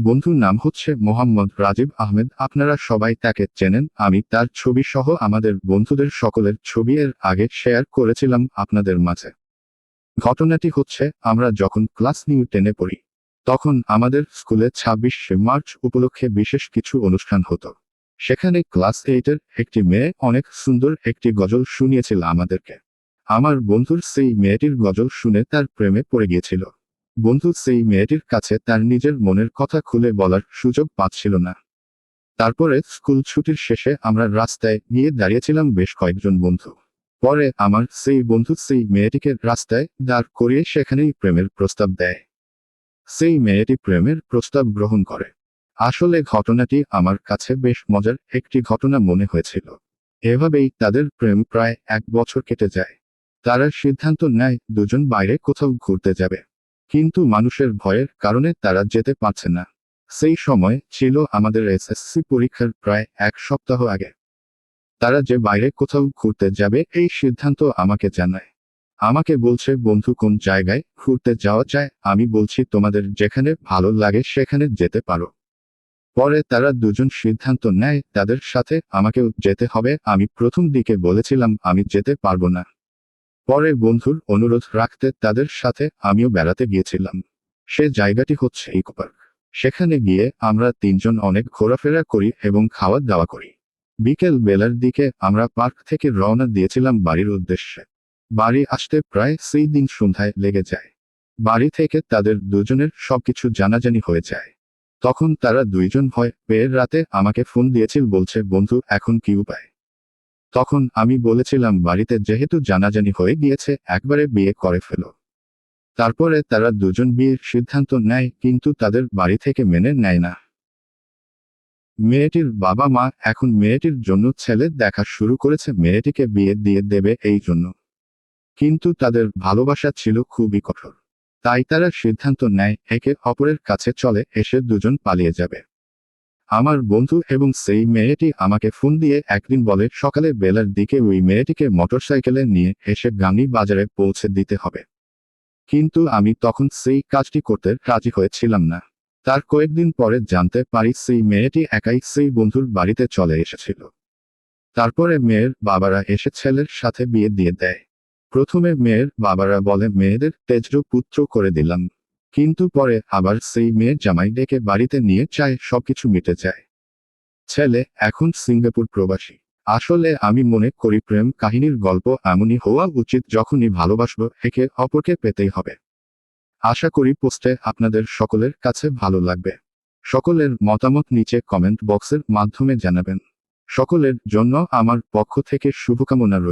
বন্ধুর নাম হচ্ছে মোহাম্মদ রাজীব আহমেদ। আপনারা সবাই তাকে চেনেন। আমি তার ছবি সহ আমাদের বন্ধুদের সকলের ছবি এর আগে শেয়ার করেছিলাম আপনাদের মাঝে। ঘটনাটি হচ্ছে, আমরা যখন ক্লাস 10-এ পড়ি, তখন আমাদের স্কুলে 26শে মার্চ উপলক্ষে বিশেষ কিছু অনুষ্ঠান হতো। সেখানে ক্লাস 8-এর একটি মেয়ে অনেক সুন্দর একটি গজল শুনিয়েছিল আমাদেরকে। আমার বন্ধুর সেই মেয়েটির গজল শুনে তার প্রেমে পড়ে গিয়েছিল। বন্ধু সেই মেয়েটির কাছে তার নিজের মনের কথা খুলে বলার সুযোগ পাচ্ছিল না। তারপরে স্কুল ছুটির শেষে আমরা রাস্তায় গিয়ে দাঁড়িয়েছিলাম বেশ কয়েকজন বন্ধু। পরে আমার সেই বন্ধু সেই মেয়েটিকে রাস্তায় দাঁড় করিয়ে সেখানেই প্রেমের প্রস্তাব দেয়। সেই মেয়েটি প্রেমের প্রস্তাব গ্রহণ করে। আসলে ঘটনাটি আমার কাছে বেশ মজার একটি ঘটনা মনে হয়েছিল। এভাবেই তাদের প্রেম প্রায় 1 বছর কেটে যায়। তারা সিদ্ধান্ত নেয় দুজন বাইরে কোথাও ঘুরতে যাবে, কিন্তু মানুষের ভয়ের কারণে তারা যেতে পারছে না। সেই সময় ছিল আমাদের এসএসসি পরীক্ষার প্রায় 1 সপ্তাহ আগে। তারা যে বাইরে কোথাও ঘুরতে যাবে এই সিদ্ধান্ত আমাকে জানায়। আমাকে বলছে, বন্ধু কোন জায়গায় ঘুরতে যাওয়া যায়? আমি বলছি, তোমাদের যেখানে ভালো লাগে সেখানে যেতে পারো। পরে তারা দুজন সিদ্ধান্ত নেয় তাদের সাথে আমাকেও যেতে হবে। আমি প্রথম দিকে বলেছিলাম আমি যেতে পারবো না। পরে বন্ধুর অনুরোধ রাখতে তাদের সাথে আমিও বেড়াতে গিয়েছিলাম। সে জায়গাটি হচ্ছে ইকো পার্ক। সেখানে গিয়ে আমরা 3জন অনেক ঘোরাফেরা করি এবং খাওয়া দাওয়া করি। বিকেল বেলার দিকে আমরা পার্ক থেকে রওনা দিয়েছিলাম বাড়ির উদ্দেশ্যে। বাড়ি আসতে প্রায় সেই দিন সন্ধ্যায় লেগে যায়। বাড়ি থেকে তাদের দুজনের সবকিছু জানাজানি হয়ে যায়। তখন তারা দুইজন ভয় পেয়ে রাতে আমাকে ফোন দিয়েছিল, বলছে, বন্ধু এখন কি উপায়? তখন আমি বলেছিলাম, বাড়িতে যেহেতু জানাজানি হয়ে গিয়েছে একবারে বিয়ে করে ফেলো। তারপরে তারা দুজন বিয়ের সিদ্ধান্ত নেয়, কিন্তু তাদের বাড়ি থেকে মেনে নেয় না। মেয়েটির বাবা মা এখন মেয়েটির জন্য ছেলে দেখা শুরু করেছে, মেয়েটিকে বিয়ে দিয়ে দেবে এই জন্য। কিন্তু তাদের ভালোবাসা ছিল খুবই কঠোর। তাই তারা সিদ্ধান্ত নেয় একে অপরের কাছে চলে এসে দুজন পালিয়ে যাবে। আমার বন্ধু এবং সেই মেয়েটি আমাকে ফোন দিয়ে একদিন বলে সকালে বেলার দিকে ওই মেয়েটিকে মোটরসাইকেলে নিয়ে এসে গাংনী বাজারে পৌঁছে দিতে হবে। কিন্তু আমি তখন সেই কাজটি করতে রাজি হয়েছিলাম না। তার কয়েকদিন পরে জানতে পারি সেই মেয়েটি একাই সেই বন্ধুর বাড়িতে চলে এসেছিল। তারপরে মেয়ের বাবারা এসে ছেলের সাথে বিয়ে দিয়ে দেয়। প্রথমে মেয়ের বাবারা বলে মেয়েদের তেজ্র পুত্র করে দিলাম, কিন্তু পরে আবার সেই মেয়ে জামাই ডেকে বাড়িতে নিয়ে চায় সবকিছু মিটে যায়। ছেলে এখন সিঙ্গাপুর প্রবাসী। আসলে আমি মনে করি প্রেম কাহিনীর গল্প এমনই হওয়া উচিত, যখনই ভালোবাসবো একে অপরকে পেতেই হবে। আশা করি পোস্টে আপনাদের সকলের কাছে ভালো লাগবে। সকলের মতামত নিচে কমেন্ট বক্সের মাধ্যমে জানাবেন। সকলের জন্য আমার পক্ষ থেকে শুভকামনা রইল।